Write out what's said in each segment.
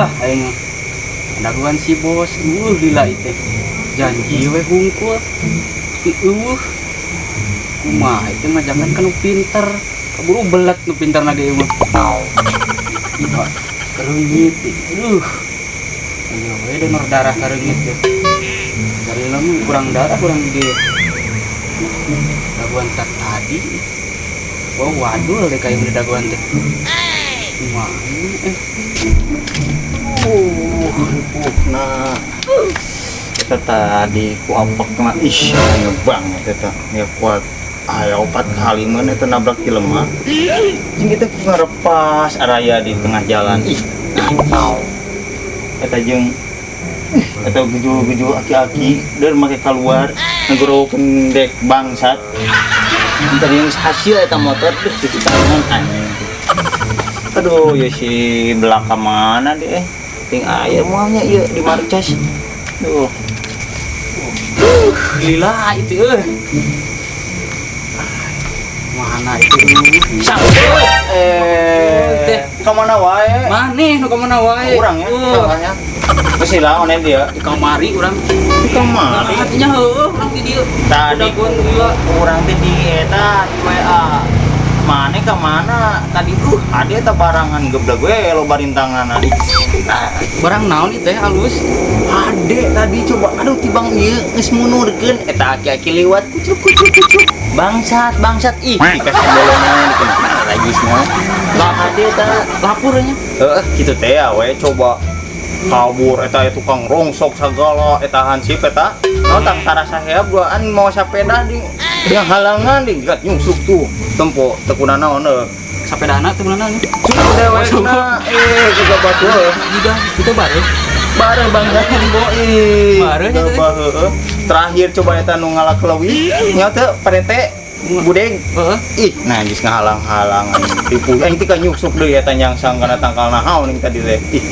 Wah, aing daguan si bos. Lila itu. Janji we hungkul. Kumaha itu mah jangan kan nu pinter. Kaburu belat nu pinter na ge mah. Iba kereungit. Ayo we donor darah kereungit teh. Dari lama kurang darah kurang gede. Daguan tak tadi. Wah, waduh deh kayak udah daguan teh. Kumaha nah kita tadi ku apek kena ngebang eta nya kuat aya 4 kali mana itu nabrak di lemah jeung kita ngarepas araya di tengah jalan eta jeung eta gejul-gejul aki-aki dan make keluar ngegorokeun dek bangsat tadi yang hasil eta motor di tangan anjing. Aduh ya si belakang mana deh ting aya moalnya ieu di marcas. Duh. Lila itu mana itu teh ka mana wae maneh nu ka mana wae urang ya namanya geus lawan dia di kamari urang di kamari hatinya heueuh urang di dieu tadi pun lila urang teh di eta WA mana ka mana tadi ade eta barangan geblek we lo barintangan barang naon ieu teh halus ade tadi coba aduh tibang ieu geus munurkeun eta aki-aki liwat kucuk bangsat ih dikasih bolongan dikenakan rajisna lah ade eta lapurnya kitu teh we coba kabur eta tukang rongsok sagala eta hansip eta naon tak tarasa heab duaan mau sapeda di yang halangan di gat nyungsuk tuh tempo tekuna naon sapedana teh beunana cukup dewekna juga batu udah itu bareng bangga bo bareng eta terakhir coba eta nu ngalakleuwi nya teh parete budeg ih nah geus ngahalang-halangan tipu aing teh ka nyungsuk deui eta nyangsang kana tangkal nahaun ning tadi teh ih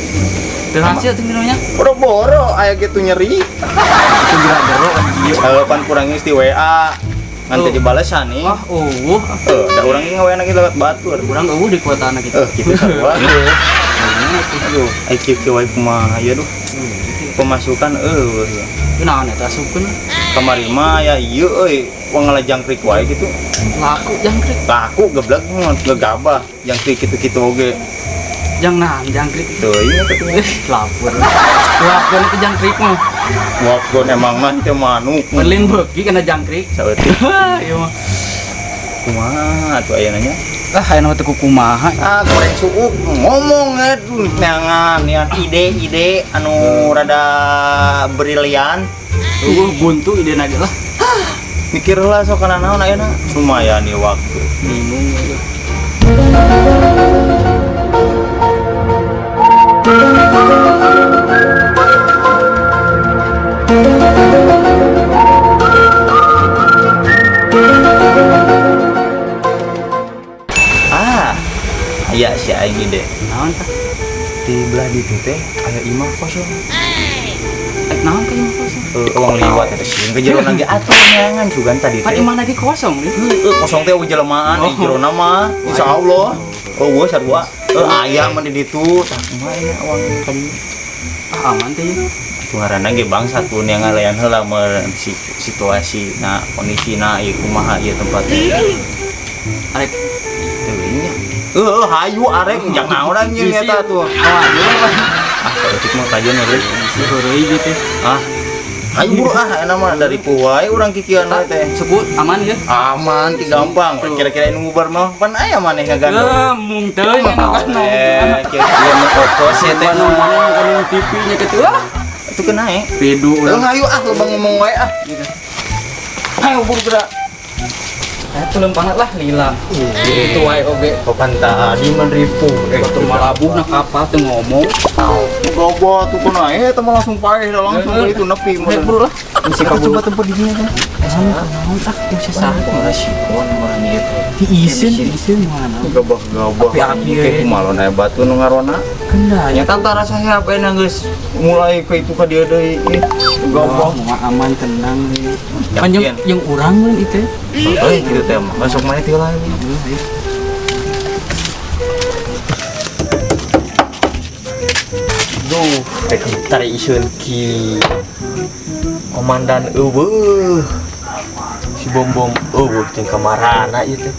teu hasil teh minumnya boro-boro aya gitu nyeri gerak-gerok ieu pan kurang geus di WA ngan teh dibalesan nih wah da urang ge ngaweana ge lewat batur urang di kuotana gitu kitu sarua aduh ai kieu wae kumaha ya duh pemasukan naon eta asupkeun kamari mah ya ieu euy wong ngalajangkrik wae gitu laku jangkrik laku geblek ngegabah jangkrik kitu-kitu oge jangkrik teuing lapor wapkeun ke jangkrik mah wapkeun emang mah teh manuk berlin beuki kana jangkrik saeutik ieu mah kumaha atuh aya nanya aya nama teh kumaha goreng suuk ngomong neangan nian ide anu rada brilian buntu ide na ge lah mikir lah sok kana naon ayeuna lumayan ieu waktu bingung aya si aing ide naon tah di belah ditu teh aya imah kosong naon ka imah kosong uang liwat eta sieun ke jero ge atuh nyangan sugan tadi teh imah lagi kosong nih kosong teh jelmaan di jero mah insyaallah eueuh sarua aya mah di ditu tah kumaha nya uang tadi aman teh tuharana ge bangsa tuh yang ngalayan heula meureun situasi na kondisina ieu kumaha ieu tempat arek teuing nya hayu arek jangan orang nya eta tuh saeutik mah kajian euy si heureuy gitu ayo buru enak mah dari puai orang kikian teh sebut aman ya aman ti gampang kira-kira ini ngubar mah pan aya maneh ngagandong mung teu nya ngagandong kira-kira mah kokos ya teh mana TV nya kitu itu kena pedu urang ayo lu bang ngomong wae ayo buru gerak tulung banget lah lila itu wae oge papan tadi menripu waktu malabuh na kapal teu ngomong gobo tuh kena teh langsung paeh langsung itu nepi buru lah si coba tempat di dinya kan naon tah bisa sah ora sipon urang ieu diisin mana gabah api kayak kumalon aya batu nu ngarona kena nya tanta rasa hape na geus mulai ke itu ka dieu deui gabah aman tenang kan yang urang mun itu gitu teh masuk mana ti lah Duh, rek tari isun ki komandan eueuh. Si bom eueuh jeung kamarana ieu teh.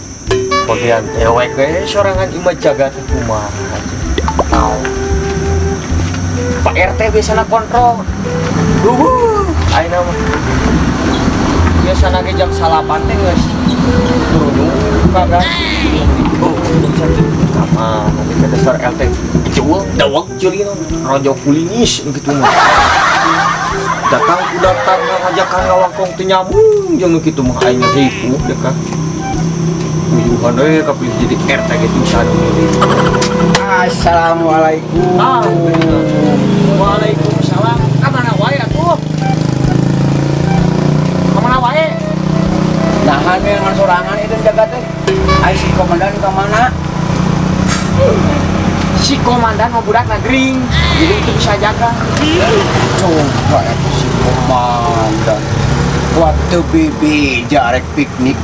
Bagian ewek we sorangan imah jaga teh kumaha. Pak RT biasana kontrol. Ayeuna mah. Biasana ge jam 8 teh geus turun kagak. Oh, jam 1 kamar nanti ke dasar RT. Jual dawak ceulina rojo kulinis gitu mah. Datang ngajakan ngawangkong teu nyambung jeung kitu mah aing ripuh deh kan. Uyuhan deui kapilih jadi RT gitu sanu. Assalamualaikum. Waalaikumsalam. Kamana wae atuh? Kamana wae? Nahan yang sorangan itu jaga teh. Ai si komandan ka mana? Si komandan mau budak nagring, jadi itu bisa jaga. Coba itu si komandan. Waktu bibi jarek piknik.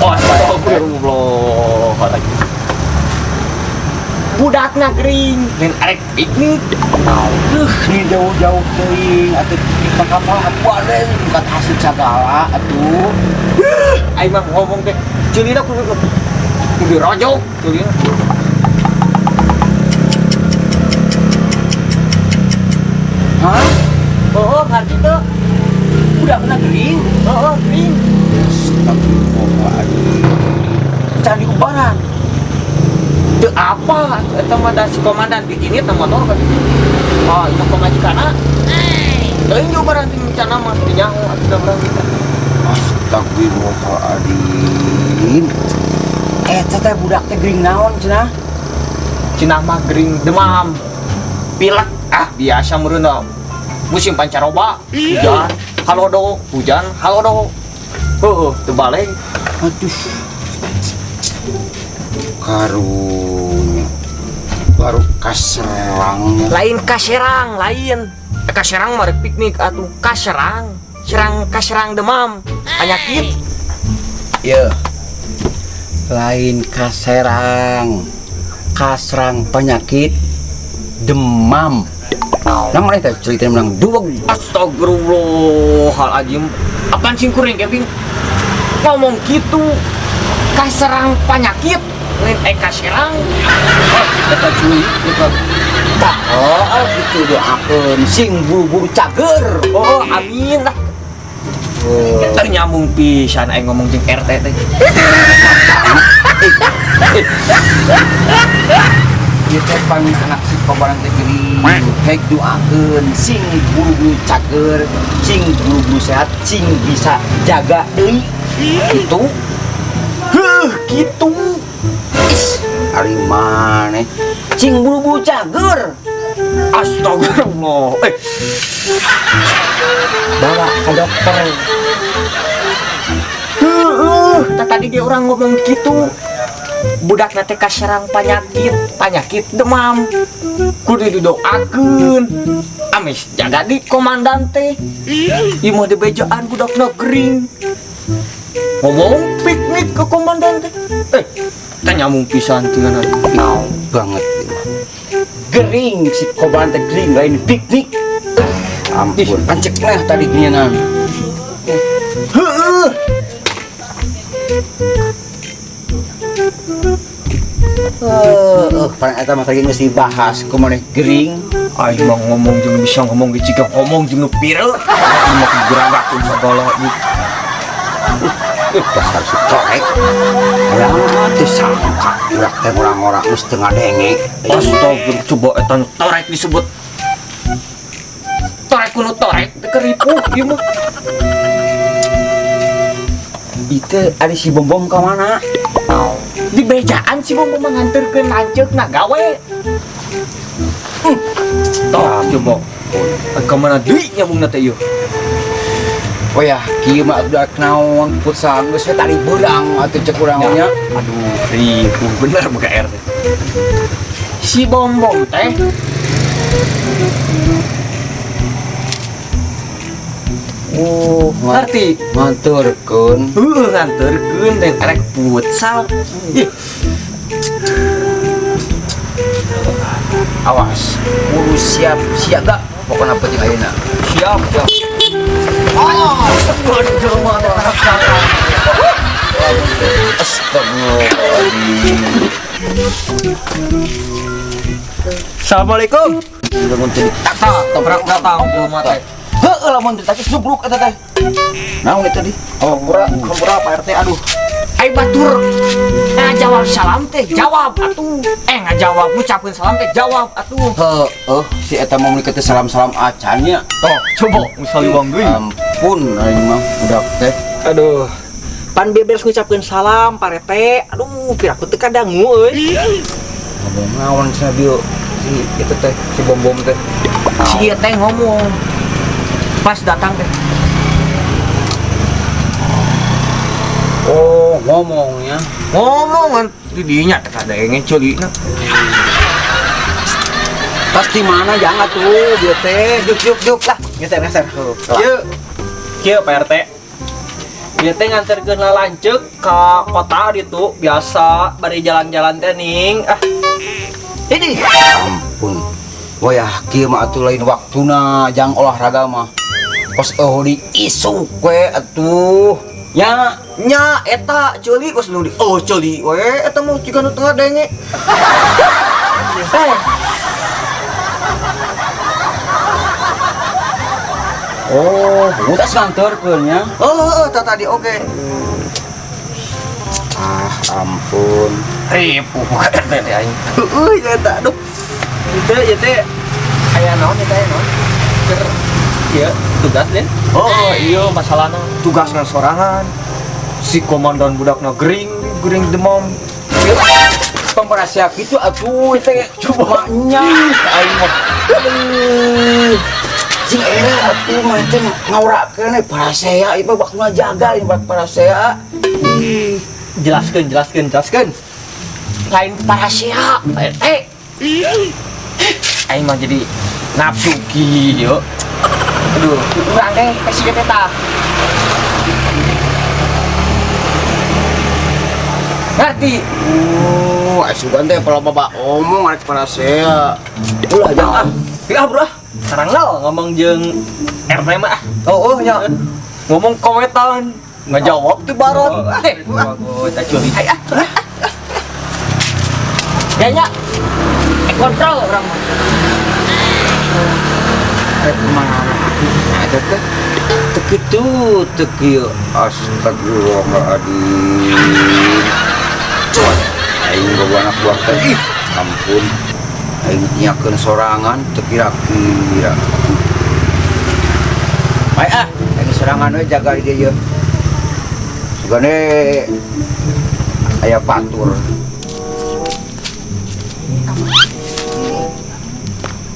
Oh, astagfirullah. Budak nagring, dan arek piknik. Ini jauh-jauh teuing atuh di kapal atuh bukan hasil segala atuh. Aing mah ngomong teh, ceulina kudu rojok, ceulina. Hah? Oh, ngerti tuh. Udah pernah kering? Oh, kering. Astagfirullahaladzim. Candi Ubaran. Itu apa? Itu mah da si komandan bikin itu motor kan. Oh, itu pemajikana. Teuing di Ubaran teh rencana mah teu nyaho atuh da urang kita. Astagfirullahaladzim. Teh budak teh gering naon cenah? Cenah mah gering demam. Pilek biasa meureun musim pancaroba, hujan, halodo. Heuh, teu balik. Aduh. Karunya baru kaserang. Lain kaserang, lain. Kaserang mah rek piknik atuh. Kaserang demam, penyakit. Iya. Lain kaserang penyakit demam. Namun itu cerita menang duwag. Astagfirullahaladzim. Apaan sih kuring keping ngomong gitu? Kaserang penyakit lain kaserang. Oh, kita cuy, kita gitu doakeun sing buru-buru cager. Oh, amin lah. Ternyambung pisan aing ngomong jeung RT teh. Ieu teh pangin anak si kobaran teh geuning. Hek doakeun sing buru-buru cager, sing buru-buru sehat, sing bisa jaga deui. Gitu. Gitu. Ari maneh cing buru-buru cager. Astagfirullah. Bawa ke dokter. Tadi dia orang ngomong gitu. Budak nate kaserang penyakit demam. Kudu didoakeun. Amis jaga di komandan teh. Ieu mah dibejaan budakna gering. Ngomong piknik ke komandan teh. Tanya nyambung pisan tinggal Banget. Gering si kobaran teh gering lain piknik. Ampun, pancek lah tadi ginian. Heuh. Pan eta mah tadi geus dibahas kumaha gering. Aing mah ngomong jeung bisa ngomong ge ciga ngomong jeung nu pireu. Mah geragakeun sagala ieu. Dasar si corek. Alah teh sangka ulah teh orang-orang geus teu ngadenge. Astagfirullah, coba eta torek disebut. Torek kuno torek teu keripuh ieu mah. Itu ada si bom ke mana? Di bejaan si bom nganterkeun lanceukna gawe. Tah coba. Ka mana deui nyambungna teh ieu? Oh ya, kieu mah udah naon futsal geus tadi beurang atuh cek urang nya. Aduh, ripuh bener BKR teh. Si bom teh Oh, ngerti? Nganturkeun. Nganterkeun dan arek futsal. Ih. Awas, kudu siap siaga pokoknya penting ayeuna. Siap. Jelema teh harap salah. Astagfirullahaladzim. Assalamualaikum. Lamun teu Toprak datang jelema teh. heueuh lamun teu takis jubruk eta teh. Naon eta di? Oh, hampura Pak RT, aduh. Ai batur. Ngajawab salam teh, jawab atuh. Ngajawab ngucapkeun salam teh, jawab atuh. Heueuh, si eta mau meuli teh salam-salam acan nya. Toh, coba misal Bang Deui. Ampun, aing mah budak teh. Aduh. Pan beberes ngucapkeun salam Pak RT. Aduh, piraku teu kadangu euy. Ngomong naon cenah dieu si itu teh, si bom-bom teh. Si ieu teh ngomong. Pas datang teh. Oh, ngomongnya. Ngomongan di dinya teh kada ngeculina. Pasti mana jangan tuh dia teh. Juk lah. Geser tuh. Kieu Pak RT. Ieu teh nganterkeun lalanceuk ka kota ditu biasa bari jalan-jalan teh ning. Ini Ampun. Wah, kieu mah atuh lain waktuna jang olahraga mah. Kos di isuk we atuh. nya eta ceuli kos nu di ceuli we eta mah jiga nu tengah denge. Oh, udah nganterkeun nya. Eta tadi oge. Ah, ampun. Ripuh ka RT teh aing. Ya eta aduh. Ieu teh aya naon eta naon? Iya, tugas deh. Iya masalahnya tugasnya sorangan. Si komandan budakna gering demam. Pemerasia gitu atuh teh coba nya aing mah. Sing era atuh mah teh ngaurakeun parasea ieu baktuna jaga ieu parasea. Jelaskeun. Lain parasea, aing mah jadi nafsu kieu. Aduh, urang teh kasih ke teh. Ngerti? Asugan teh kalau bapak omong arek parasea. Ulah jangan. Bro. Saranggal ngomong jeung RT mah. Ya. Ngomong kowetan, ngajawab teh barat. Tak curi. Kayaknya kontrol orang mah. Ada teh tekitu tekieu astagfirullahaladzim. Cuan aing bawa anak buah teh ampun aing nyiakeun sorangan teu kira-kira. Bae aing sorangan we jaga di dieu. Sugane aya batur.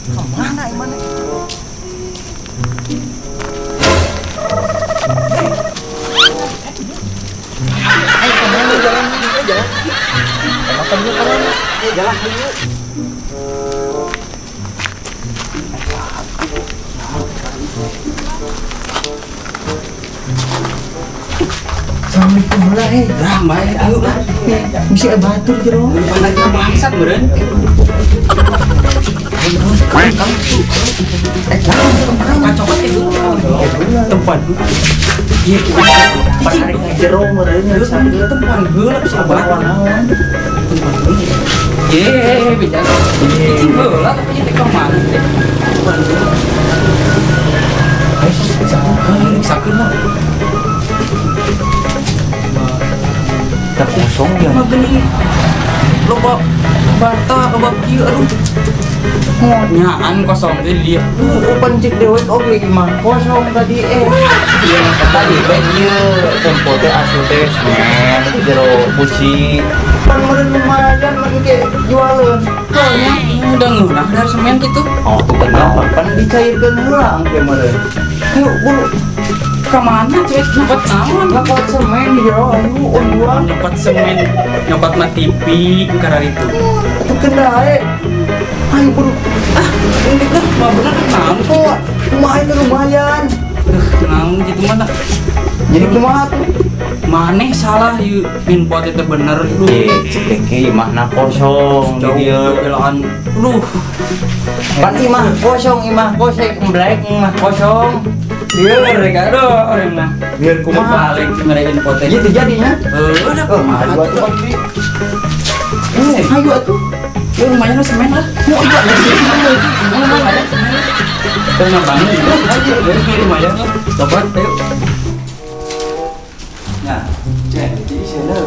Kemana iman? Jalan dulu. Assalamualaikum warahmatullahi wabarakatuh. Ayo lah. Bisa batur jero. Lagi bangsat meureun. Kacokot itu. Tempat. Iya, hari jero meureun tempat geuleuh bisa naon. Bicara. Cicing heula tapi teh ka mana teh. Sakeun mah. Tak kosong ya. Mah geuning. Loba bata, loba kieu aduh. Nyaan kosong teh dia. Pancik dewek oge mah kosong tadi Iya tadi ben ieu tempo teh asup teh semen jero busi. Pan meureun lumayan lagi ge jualeun. Soalnya udah ngeunah dari semen gitu. Oh tuh kan gampang pan dicairkeun heula engke meureun. Ayo bulu Kemana cuy? Nyopot naon? ngapot semen di jero ayo onduan. Nyopot semen, nyopot mah TV karena itu. Atuh kendae. Ayo bulu. Ini kan mah bener naon? Kumaha itu lumayan. Naon gitu mana? Jadi kumaha tuh? Maneh salah yuk info itu bener lu. Cek imahna kosong Jauh di dieu. belaan. Aduh. Pan imah kosong emblek imah kosong. Iya mereka aduh orang mah. Biar kumaha. Balik mereka info teh. Gitu jadinya. Udah Oh, ayo atuh Bang. Ayo atuh. Ya lumayan lah semen lah. Mau aja lagi. Mau ada semen. Kita nambangin juga. Ayo, jadi lumayan lah. Sobat, ayo. Nah, cek, jadi sana.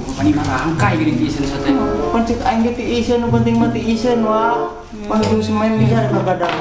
Bukan ini marangkai gini di sana sate. Pancik aing ge ti iseun penting mah ti iseun wa. Panggil semen bisa kagadang.